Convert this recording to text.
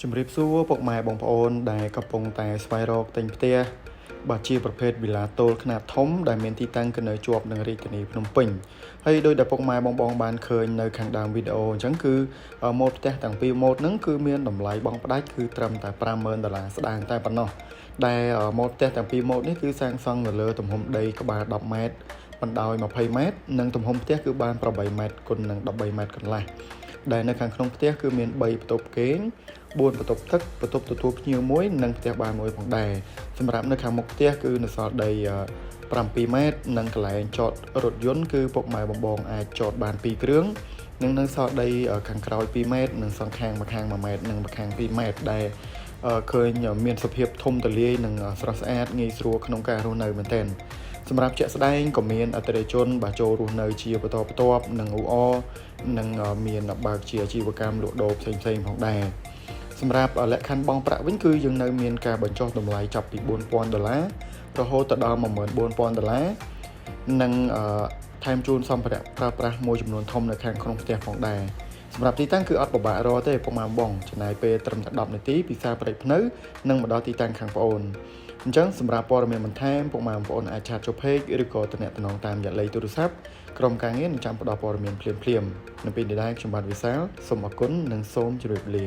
ជំរាបសួរពុកម៉ែបងប្អូនដែលកំពុងតែស្វែងរកទិញផ្ទះបើជាប្រភេទវិឡាតូលខ្នាតធំដែលមានទីតាំងនៅជាប់នឹងរាជធានីភ្នំពេញហើយដោយដែលពុកម៉ែបងប្អូនបានឃើញនៅខាងដើមវីដេអូអញ្ចឹងគឺម៉ូតផ្ទះទាំងពីរម៉ូតហ្នឹងគឺមានតម្លៃបង់ផ្ដាច់គឺត្រឹមតែ$50,000ស្ដាងតែប៉ុណ្ណោះដែលម៉ូតផ្ទះទាំងពីរម៉ូតនេះគឺសាងសង់នៅលើទំហំដីក្បាល10ម៉ែត្របណ្ដោយ20ម៉ែត្រនិងទំហំផ្ទះគឺបាន8ម៉ែត្រគុណនឹង13ម៉ែត្រកន្លះដែលនៅខាងក្នុងផ្ទះគឺមាន3បន្ទប់គេង4បន្ទប់ទឹកបន្ទប់ទទួលភ្ញៀវមួយនិងផ្ទះបាយមួយផងដែរសម្រាប់នៅខាងមុខផ្ទះគឺនៅសល់ដី7ម៉ែត្រនិងកន្លែងចតរថយន្តគឺពុកម៉ែបងបងអាចចតបាន2គ្រឿងនិងនៅសល់ដីខាងក្រោយ2ម៉ែត្រនិងសងខាងម្ខាង1ម៉ែត្រនិងម្ខាង2ម៉ែត្រដែលឃើញមានសភាពធំទូលាយនិងស្រស់ស្អាតងាយស្រួលក្នុងការរស់នៅមែនទែនសម្រាប់ជាក់ស្ដែងក៏មានអតិថិជនបាទចូលរស់នៅជាបន្តបន្ទាប់និងអ៊ូអរនិងមានបើកជាអាជីវកម្មលក់ដូរផ្សេងៗផងដែរសម្រាប់លក្ខខណ្ឌបង់ប្រាក់វិញគឺយើងនៅមានការបញ្ចុះតម្លៃចាប់ពី$4,000រហូតដល់$14,000និងថែមជូនសម្ភារៈប្រើប្រាស់មួយចំនួនធំនៅខាងក្នុងផ្ទះផងដែរសម្រាប់ទីតាំងគឺអត់ពិបាករកទេពុកម៉ែបងចំណាយពេលត្រឹមតែ10នាទីពីផ្សារព្រៃភ្នៅនិងមកដល់ទីតាំងខាងប្អូនអញ្ចឹងសម្រាប់ព័ត៌មានបន្ថែមពុកម៉ែបងប្អូនអាចឆាតចូល Page ឬក៏ទំនាក់ទំនងតាមរយៈលេខទូរស័ព្ទក្រុមការងារនឹងចាំផ្ដល់ព័ត៌មានភ្លាមៗនៅពេលនេះដែរខ្ញុំបាទវិសាលសូមអរគុណនិងសូមជម្រាបលា